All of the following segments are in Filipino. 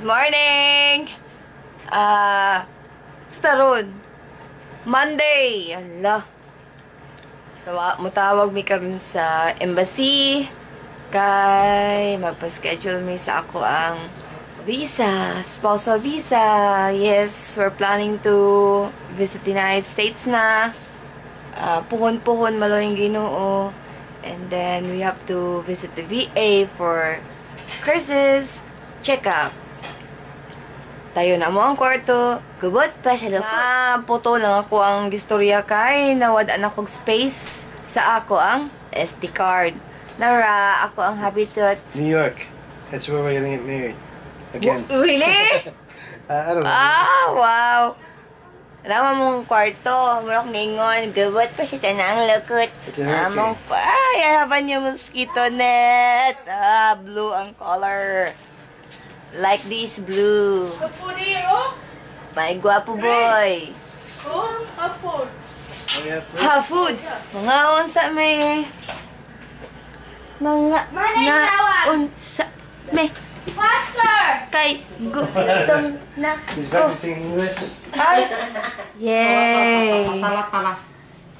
morning! Staron. Monday! Allah. Mutawag mi karon sa embassy. Kay magpa-schedule mi sa ako ang visa. Spousal visa. Yes, we're planning to visit the United States na. Puhon-puhon malo yung Ginoo. And then we have to visit the VA for Chris's check-up. Tayo na mo ang kwarto. Gubot pa sa loko. Puto lang ako ang gistorya kay nawadaan akong space sa ako ang SD card. Nara, ako ang habitat. New York. That's where we're gonna get married. Again. Really? I don't know. Wow. Rama mong kwarto. Marok ningon. Gubot pa siya tanang lakot. It's a hurricane. Ay, harapan yung mosquito net. Blue ang color. Like this blue. My guwapo boy. Have food. Ha, food. Mga unsa may. Mga unsa may. Faster! Kay gutom na. He's practicing English. Yay!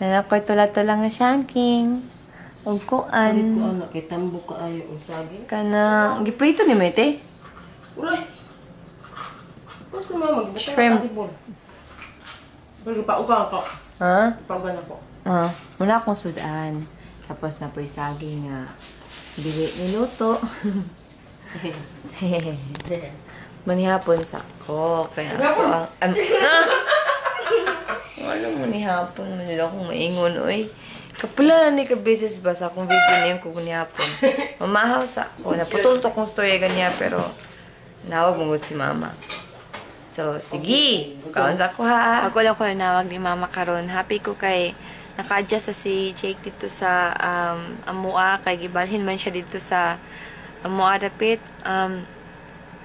Nanap ko'y tula-tula nga shanking. Ug kuan. Ano, kay tambo ka ayo ang saging. Kana, giprito ni Mete. Uray! Kung sa mga magbutang Shrimp. Pero paugang ako. Ha? Paugang ako. Muna akong sudan. Tapos na po'y saging nga. Dili niluto. Manihapon sa ko. Kaya ako ang... Ano manihapon? Manila akong maingon, oy. Kapula na ni ka-business ba sa akong video na yung kukunihapon. Mamahaw sa ako. Naputol to kong story ganyan, pero nawag mong si mama. So, sige. Kaon sa ko ha. Ako lang ko nawag ni mama karon. Happy ko kay naka-adjust na si Jake dito sa Amua. Kay gibalhin man siya dito sa Amua dapit.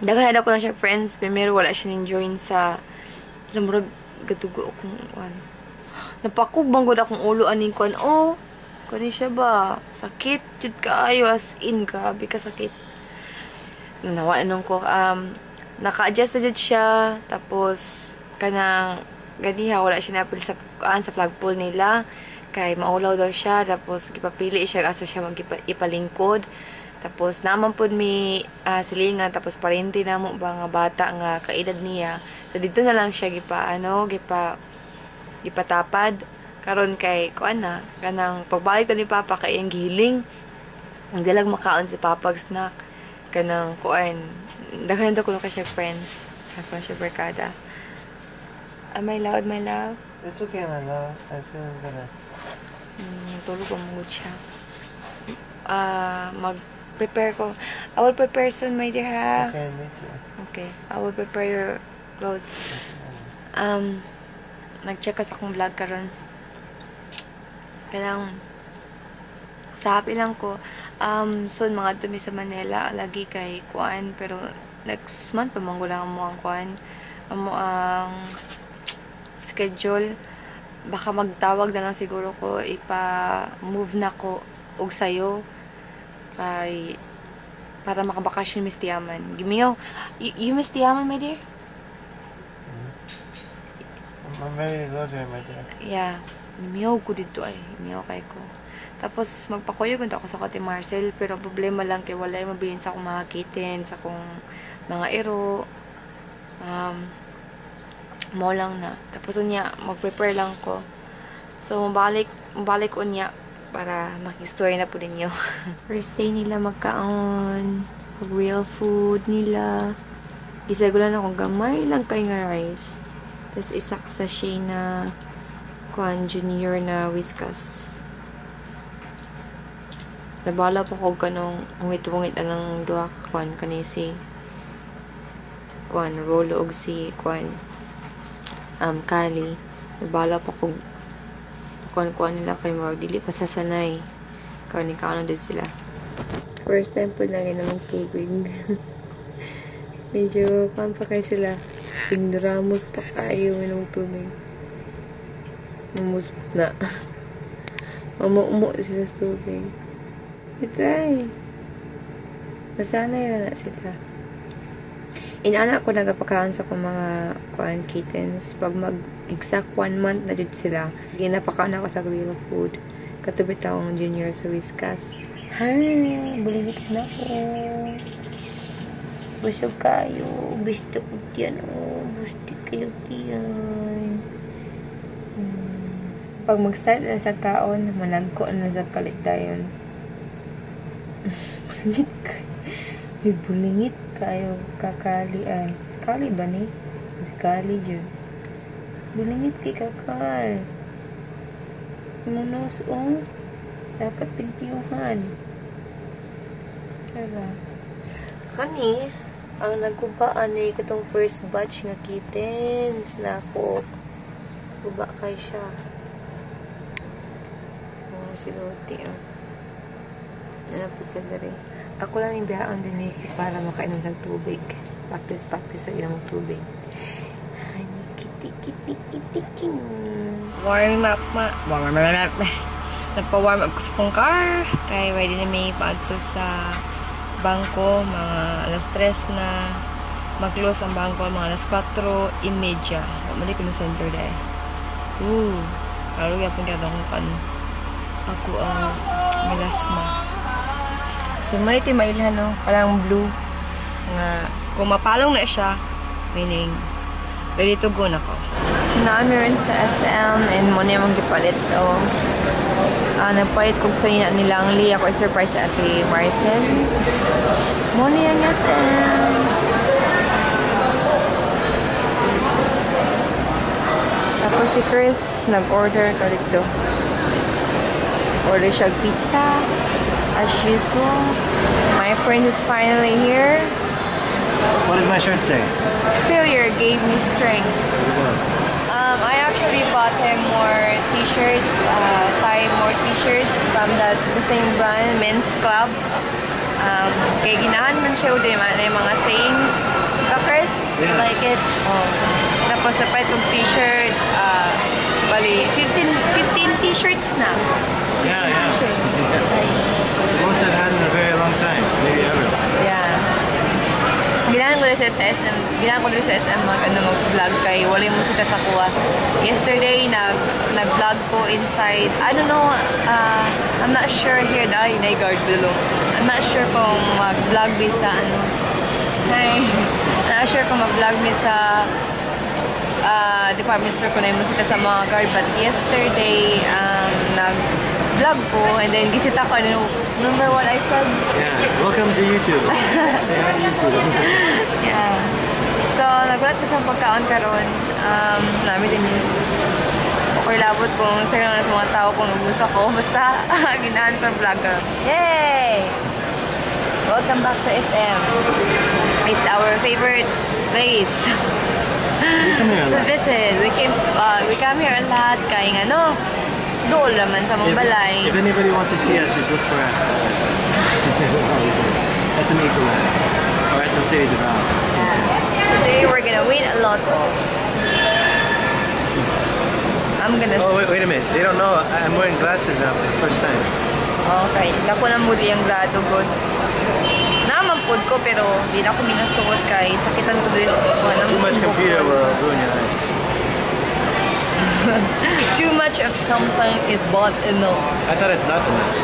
Daghan ko lang siya friends. Pero wala siya nin-join sa lamurag gatugo akong napakubang gud akong ulo aning kon. Oh, kani siya ba? Sakit jud kaayo as in grabe ka sakit. Nawa nung ko naka-adjust na jud siya tapos kanang ganiha wala siya napil sa sa flagpole nila kay maulaw daw siya tapos gipapili siya asa siya ipalingkod tapos naman pud mi silingan tapos parente na mo ba nga bata nga kaedad niya so dito na lang siya gipatapad karon kay kuan na kanang pagbalik ta ni papa kay ang gihiling ang dalag makaon si papag snack kanang kuan daghan daw ko lang siya friends ako siya barkada. Am I loud, my love? It's okay, my love. I feel better. Tulog ko mood siya. Mag-prepare ko. I will prepare soon, my dear, ha? Okay, me too. Okay. I will prepare your clothes. Nag-check ka sa akong vlog karon. Kailang sa happy lang ko. Soon, mga tumi sa Manila. Lagi kay kuan. Pero next month, pamanggo lang mo ang kuan. Ang schedule. Baka magtawag na lang siguro ko. Ipa-move na ko og sayo. Kay para makabakasyon mistiyaman. Gimingaw. You mistiyaman, my dear? I'm ready to go there, my dear. Yeah. Miyaw ko dito ay. Miyaw kay ko. Tapos, magpakuyog ako sa Kati Marcel. Pero, problema lang kay walay mabilin sa akong mga kitten, sa akong mga ero. Mo lang na. Tapos, unya, mag-prepare lang ko. So, mabalik unya para makistorya na po ninyo. First day nila magkaon. Real food nila. Isa ko lang akong gamay lang kay nga rice. Tapos, isa ka sa shay na kuan junior na whiskas. Nabala po ko kanong ungit-ungit anang duha kuan kanisi kuan rolo og si kuan kali. Nabala po ko kuan nila kay mo dili pa sasanay. Karon ni kaon din sila. First time po lang ng tubig. Medyo kuan pa kay sila. Pindramus pa kayo ng tubig. Mamus na. Mamuumo sila sa tubig. Itry. Masanay na sila. Inana ko nagapakaon sa kong mga kuan kittens. Pag mag-exact 1 month na dito sila, ginapakaon ako sa real food. Katubi taong junior sa Whiskas. Hi! Bulingit na ko. Busog kayo. Gusto ko diyan. Gusto kayo diyan. Pag mag-start na sa taon, managko na sa kalit dayon. Bulingit kayo. May bulingit kayo kakali ay. Sikali ba ni? Sikali dyan. Bulingit kay kakal. Munos dapat tigpiyuhan. Tara. Kani, ang nagkubaan ay katong first batch nga kittens na ako. Kuba kay siya. Si Loti, Nanapit sa dere. Ako lang yung biyaan din para makainom ng tubig. Practice sa ilang tubig. Ay, kiti. Warm up. Nagpa-warm up ko sa kong car. Kaya ready na may paadto sa bangko. Mga alas 3 na. Mag-close ang bangko. Mga alas 4:30. Mali ko na center dahil. Karo yapon kaya akong kan. Ako ang melasma. So, may timailhan, no? Parang blue. Nga, kung mapalong na siya, meaning, ready to go na ko. Na-meron sa SM, and muna yung gipalit, nagpalit kong sa ina nilang Lee. Ako surprise sa ate Marcel. Muna yung SM. Tapos si Chris, nag-order ka dito. Order siya pizza. As usual, my friend is finally here. What does my shirt say? Failure gave me strength. I actually bought him more t-shirts, 5 more t-shirts from the same brand, Men's Club. Kaya ginahan man siya din yung mga sayings. Chris, yeah. Like it? Tapos sa pa itong t-shirt, bali, 15 t-shirts na. Yeah. Most I've had in a very long time, maybe ever. Yeah. Ginahan ko rin sa SM. Mag-vlog kay wala yung musika sa kuha. Yesterday, nag-vlog ko inside. I don't know, I'm not sure here. Dahil na guard dulong. I'm not sure kung mag-vlog din sa Hi. I'm not sure kung mag-vlog din sa department store ko na yung musika sa mga guard. But yesterday, nag-vlog ko and then gisita ko. Remember what I said? Yeah. Welcome to YouTube. Say hi to YouTube. Yeah. So, nagulat ko sa pagkaon karon. Namin din yun. Okay labot kung sa'yo na sa mga tao kung nabusa ko. Basta, ginahan ko ang vlogger. Yay! Welcome back to SM. It's our favorite place. To visit. We come here a lot. Kaya nga, no? Doon naman sa mga balay. If anybody wants to see us, just look for us. SM Ecoland. Or SM City Development. Today we're gonna win a lot. I'm gonna... Oh, wait a minute. They don't know. I'm wearing glasses now for the first time. Okay. Dako na muli ang grado good. Naman pod ko pero di na ako minasuot kay sakitan ko dito sa kuha. Too much computer will ruin your eyes. Too much of something is bought enough. I thought it's not enough.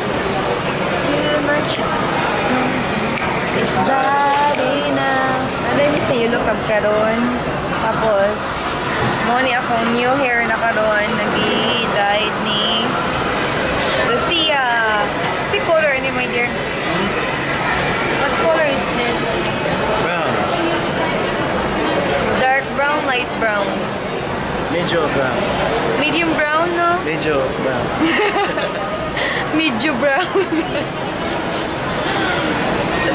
Too much of something is bad enough. Naday mi sa yulo kag karon. Tapos mo ni akong new hair na karon nagi-dyed ni Lucia. Si color ni my dear. What color is this? Brown. Dark brown, light brown. Medyo brown. Medium brown, no? Medyo brown. Medyo brown.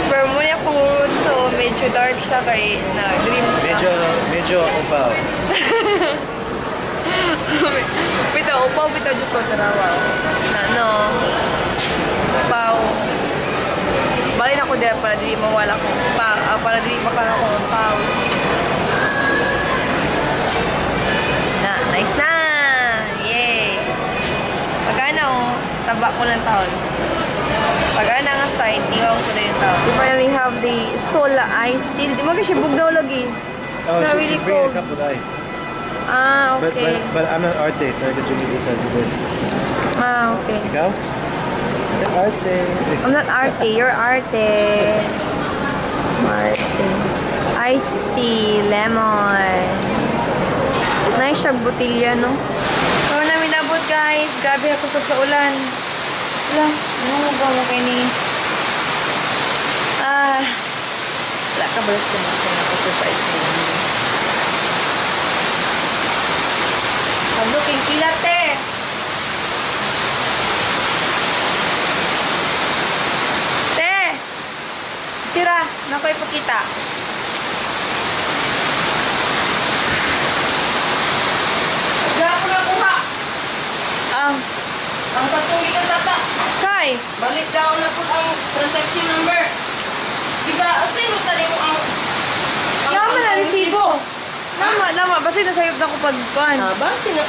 Pero muna akong urod, so medyo dark siya kay na green siya. Medyo upaw. Upaw, dito ko tarawa. No. Upaw. Balin ako dyan para di mawala ko. Para di makala ko upaw. Nice na! Yay! Pagana taba ko ng taon. Pagana nga side, iwan ko na yung tao. We finally have the Sola iced tea. Di mo kasi bugnaw lagi. Oh, Not so really she's bringing cold. a cup with ice. Ah, okay. But I'm not arte, so I can drink this as it is. Ah, okay. Ikaw? I'm not arte. I'm not Arte. You're Arte. Arte. Iced tea, lemon. Nice siya butilya, no? So, namin nabot, guys. Grabe ako sa ulan. Wala. Ano ba mo kayo ni... Wala ka balas ko na. Sana ako surprise ko lang. Pablo, kingkilate! Te! Sira, naku ipakita. Gapo na kuha. Ang patunggi ka tata. Kai! Balik daw na po ang transaction number. Diba, sino tali mo ang... Lama na resibo. Lama. Basta nasayop na ko pagkuhan. Ba? Sa'yo?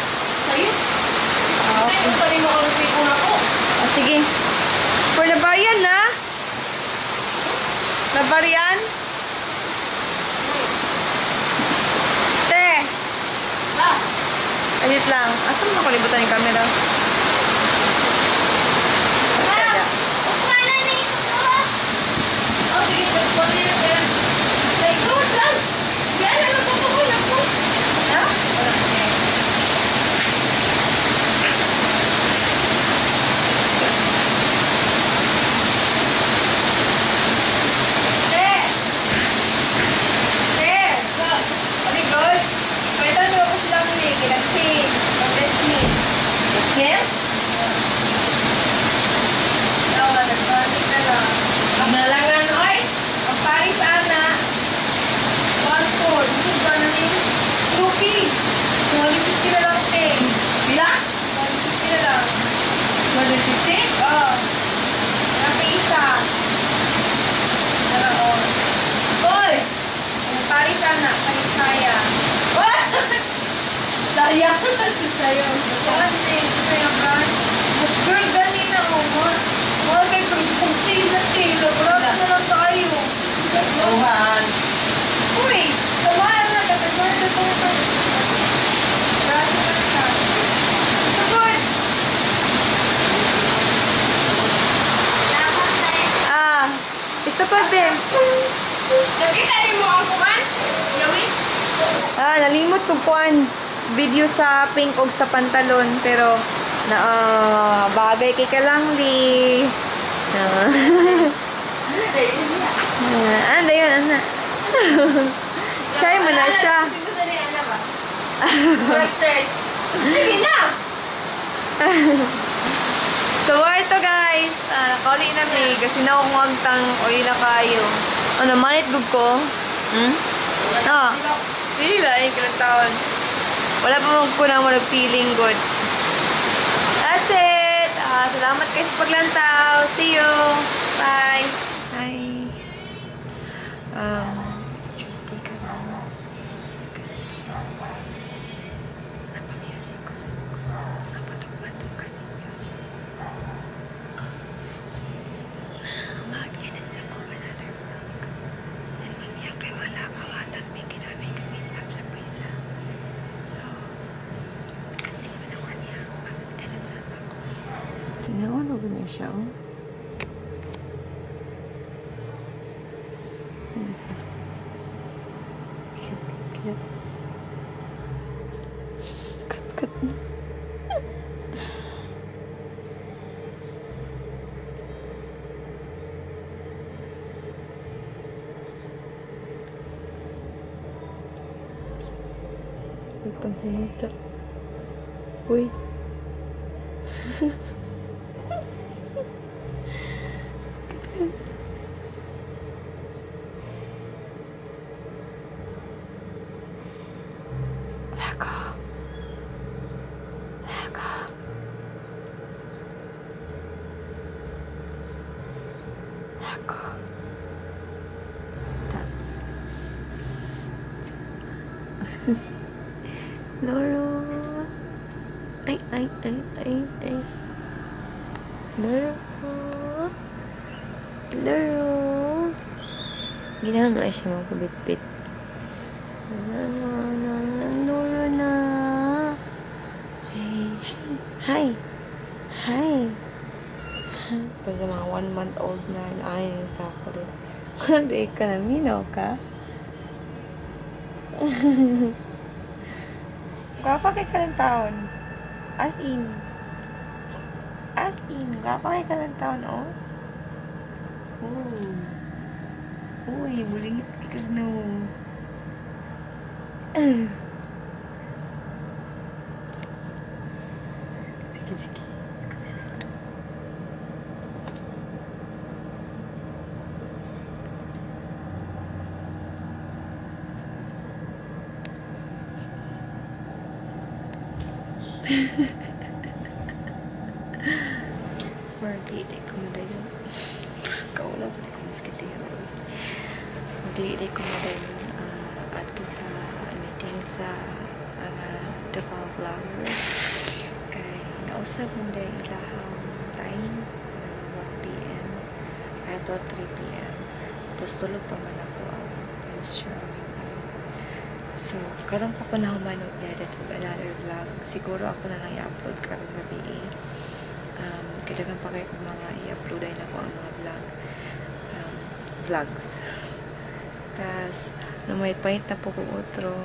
Sino tali mo ang resibo na ko? Sige. For nabarian na? Nabarian? Te! Ah! Alit lang. Asan mo nakalibutan yung camera? Kada. Oh, sige, pwede yun. Like, close lang. Yan, ano po po na po? Ha? Te! Te! Very good. Pwede mo ako silang huli. Kasi, mag-bless me. Kim? Oo, nagpanik na lang. Ang nalangan, oy. Ang Paris, Ana. 1-4. Gusto ba na ni? Lucky. 150 na lang, te. Bila? 150 na lang. 150? Oo. Napi isa. Naraon. Oy! Ang Paris, Ana. Panisaya. What? Sayang. Sayang. Yan, te. Gusto yung brand. Mas girl, gani na mo. Mga kay kung sale na, te. Labrado na lang tayo. Tuhan. Uy! Samahan na. Katagod na ito. Brado na siya. Sagot! Ito pa din. Nakita niyo mo ang kuman? Yawi? Nalimot ko kuan video sa pink og sa pantalon pero bagay kay kalangli. Ano yun, ana? Shy mo na siya. Sino na rin, ano ba? Search. Sige na! So, ito guys. Nakauli na mi. Kasi naungwag tang uli na kayo. Ano, manit gug ko? Dila, yung kalang taon. Wala pa mong kunang feeling good. That's it. Salamat kayo sa paglantaw. See you. Bye. Bye. Just take a moment. Kasi napamusic ko sa napatugmatog ka ninyo. Mag-edit sa ko another vlog. And when yung kayo wala kawatan, may kinamay kami up sa prisa. So, see mo na ko niya. Mag-edit sa ko. Tinawan mo na siya, oh. Clip. Cut na. May panghimuta. Uy. Loro. Ay. Loro. Hello. Ginahan na siya magkabit-bit. Nanduro na. Hi. Hi. Basta mga 1 month old na. Ay, sa ako rin. Hindi ka na minaw ka? Gapa kay ka ng taon. As in. Gapa kay ka ng taon, oh. Uy, bulingit ka na. Sige. Hindi ko madayon. Kaulang ko miskitero. Hindi ko madayon ato sa meeting sa Davao Flowers. Kay nausap mo dahil ilahang time 1 p.m. I thought 3 p.m. Tapos tulog pa man ako ang Prince Charming. So, karon pa ko na humanong edit of another vlog. Siguro ako na lang i-upload karong gabi kailangan pa kayo kung mga i-upload ay na ko ang mga vlogs. Tapos, namay-pahit na po kung otro.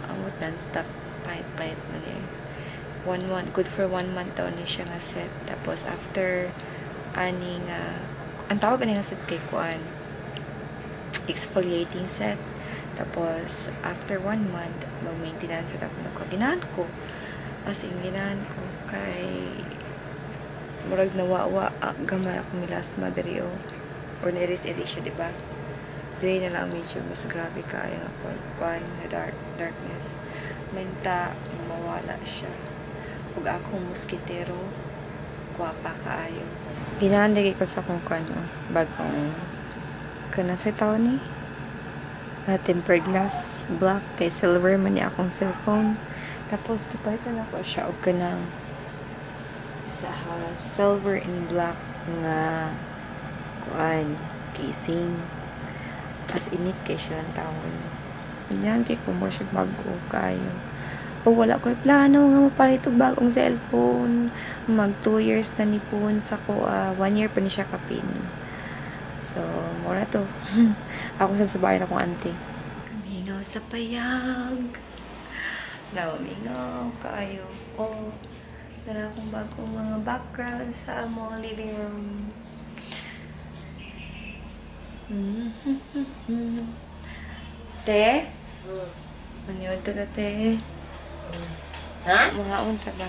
Amot non-stop. Pahit na niya. 1 month. Good for 1 month daw niya siya nga set. Tapos, after aning ang tawag nga set kay Kuan exfoliating set. Tapos, after 1 month, mag-maintenance set ako na ginahan ko. As in, ginahan ko kay murag nawawa gamay ako milasma diri or nairis-eri siya, diba? Diri na lang medyo mas grabe kaya ako kuan na darkness menta mawala siya ug akong muskitero guwapa kaayo ginandagi ko sa akong kuan bagong kana sa taon ni tempered glass black kay silver man ni akong cellphone tapos napalitan ako siya og kanang sa silver and black nga kuan casing as init kay siya ang tawon yan kay commercial bago kayo o wala ko'y plano nga mapalit og bagong cellphone mag 2 years na nipon sa ko 1 year pa ni siya kapin so mura to ako sa subayan akong auntie mingaw sa payag mingaw kayo Dala akong bagong mga background sa among living room. Te? Ano yun to te? Ha? Mga unta ba?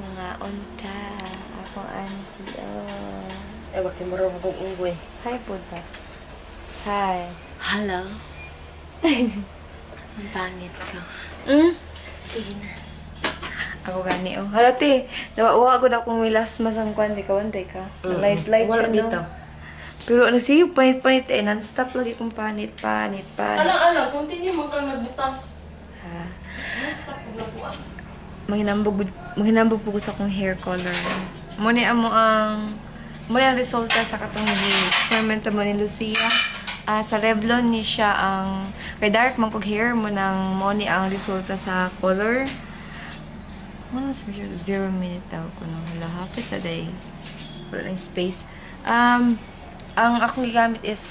Mga unta. Akong auntie, Ewa, kimuro mo kong inggoy. Hi, Buddha. Hi. Hello? Ang pangit ka. Sige na. Ako gani, Hala, te. Nawawa ko na akong milasmas ang kwan. Di ka, Light Wala siya, dito. Pero sige, panit-panit non-stop lagi kong panit. Ano, continue mo kang nagbutang. Ha? Non-stop ko nabuan. Maghinambog po ko sa akong hair color. Muna ang resulta sa katong experiment mo ni Lucia. Sa Revlon ni siya ang kay dark man kog hair mo nang mo ni ang resulta sa color. Ano sa 0 minute daw ko nang hapit na day. Wala lang space. Ang akong gigamit is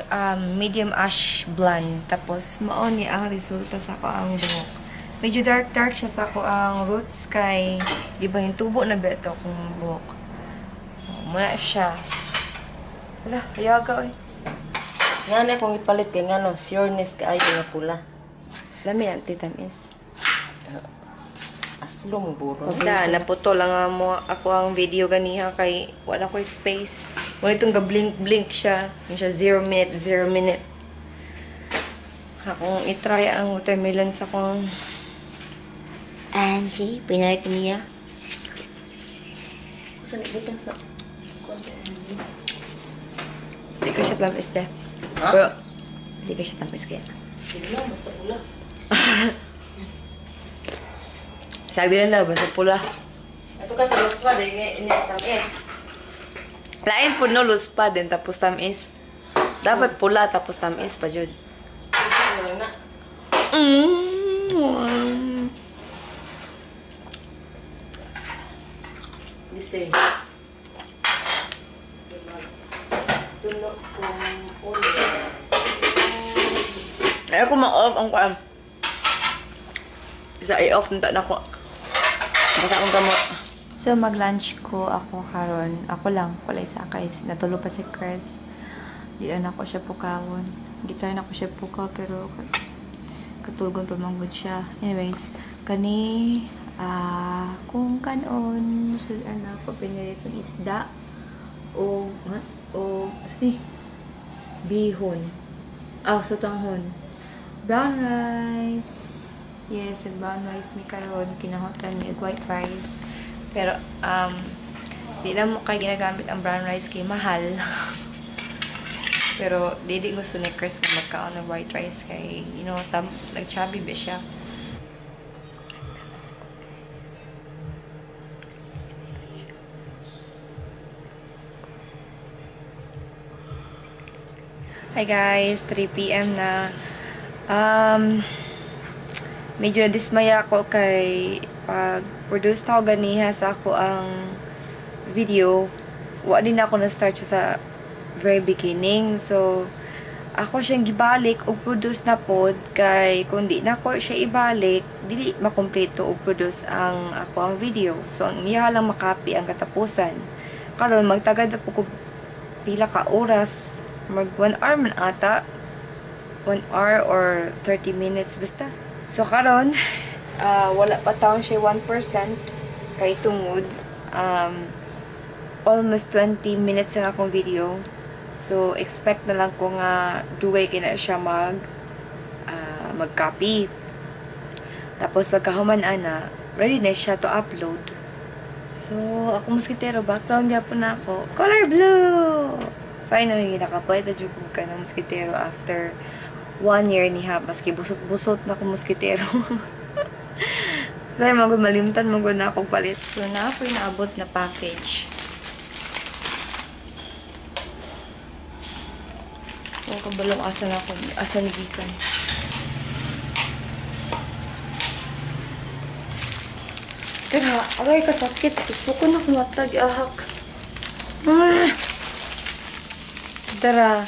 medium ash blonde. Tapos mao ni ang resulta sa ko ang buhok. Medyo dark siya sa ko ang roots kay di ba yung tubo na beto kung buhok. Muna siya. Wala, ayaga oy. Nga na kung ipalit kay nga no, sureness ka ay nga pula. Lami ang titamis. Aslo mo buro. Pagda, naputo lang mo ako ang video ganiha kay wala ko space. Wala itong ga-blink siya. Yung siya 0 minute. Akong itry ang watermelon sa akong Angie, pinalik niya. Kusan ibutang sa Hindi ko siya tamis de. Ha? Pero, hindi ko siya tamis kaya. Sige lang, basta pula. Sabi lang daw, basta pula. Ito ka sa looks pa, dahil nga iniatang Lain po no, lus pa din, tapos tamis. Dapat pula, tapos tamis pa, Jud. Ano na? Listen. Tuno kung ulo. Ay, ako ma-off ang kuan. Isa i-off nita na ko. Basta akong gamot. So, mag-lunch ko ako karon. Ako lang, walay sakay. Natulo pa si Chris. Di na ako siya pukawon. Gitry na ako siya pukaw, pero katulgon pa manggod siya. Anyways, kani, kung kanon, sudan ako, pinilitong isda, o sige, bihon. Sutanghon. Brown rice. Yes, brown rice may karon. Kinahotan ni white rice. Pero, di na mo kay ginagamit ang brown rice kay mahal. Pero, di gusto ni Chris na magkaon ng white rice kay, you know, nag-chubby ba siya. Hi guys, 3 PM na. Medyo dismaya ako kay pag-produce na ako ganiha sa ako ang video. Wa din ako na-start siya sa very beginning. So, ako siyang gibalik o produce na pod kay kung di na ko siya ibalik, dili makompleto o produce ang ako ang video. So, ang iya lang makapi ang katapusan. Karon magtagad na po ko pila ka oras. Mag 1 hour man ata. 1 hour or 30 minutes basta. So, karon wala pa taon siya 1% kay tungod. Almost 20 minutes ang akong video. So, expect na lang ko nga duway kina siya mag-copy. Tapos, pagkahuman ana, ready na siya to upload. So, ako muskitero, background niya po na ako. Color blue! Finally, nakapoy na jud ka ng muskitero after 1 year ni ha. Maski busot-busot na ako muskitero. Dahil malimtan na akong palit. So, na ako yung naabot na package. O, kabalong asa na ako. Asa nagikan. Tara, aray kasakit. Gusto ko na kumatag. Ahak. Tara.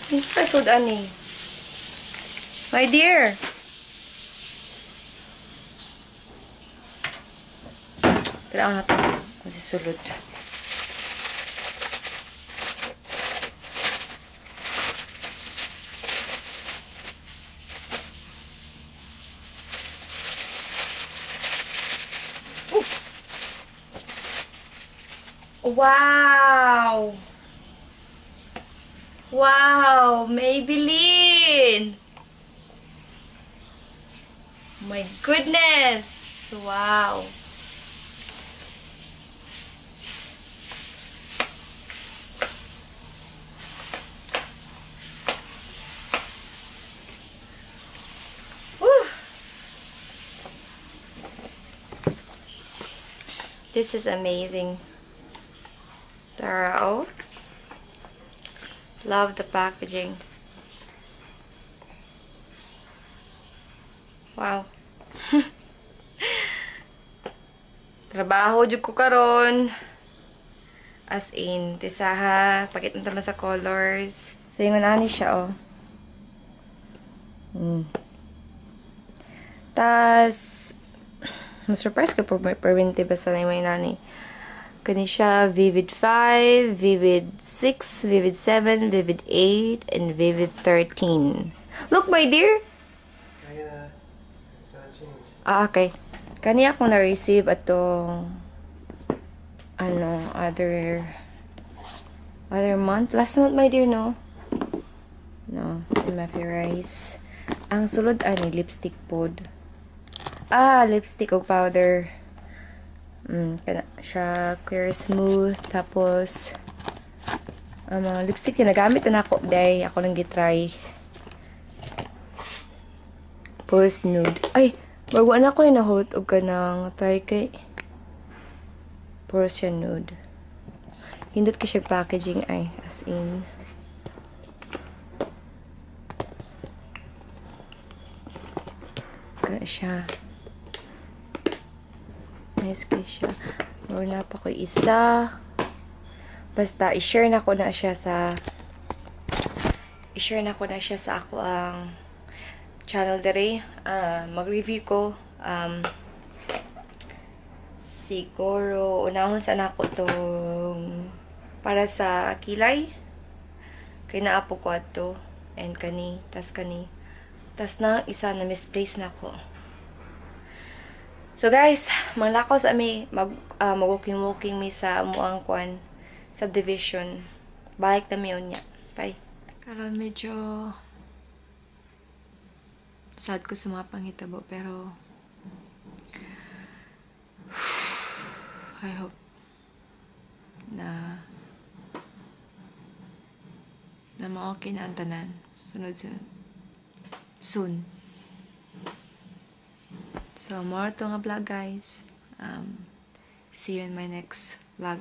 Miss Presod, ani. My dear. Tara, ako na ito. Kasi sulod. Wow! Wow! Maybelline! My goodness! Wow! Woo! This is amazing. Tara, oh. Love the packaging. Wow. Trabaho jud ko karon. As in, tisaha, pakita na sa colors. So, yung ani siya, oh. Tas, na-surprise ka po, perwente ba sa may nani. Kani siya, Vivid 5, Vivid 6, Vivid 7, Vivid 8, and Vivid 13. Look, my dear! Okay. Kani ako na-receive atong other month. Last month, my dear, no? No, Maffy Rice. Ang sulod, lipstick pod. Lipstick o powder. Kana siya clear smooth, tapos mga lipstick na nagamit na ako day ako lang gitry. Purse nude. Ay, bago na ko na hot og kanang try kay Purse nude. hindot ko siya packaging ay as in kana siya. Nice ko siya. Wala pa ko isa. Basta i-share na ko na siya sa ako ang channel dere. Mag-review ko siguro unahon sa nako tong para sa kilay kay naapo ko ato and kani tas na isa na misplace na ko. So guys, manglakaw sa mi mag-walking mi sa muang kwan subdivision. Balik na mi unya. Bye. Karon medyo sad ko sa mga panghitabo pero I hope na ma-okay na ang tanan. Sunod soon. So, more to nga vlog, guys. See you in my next vlog.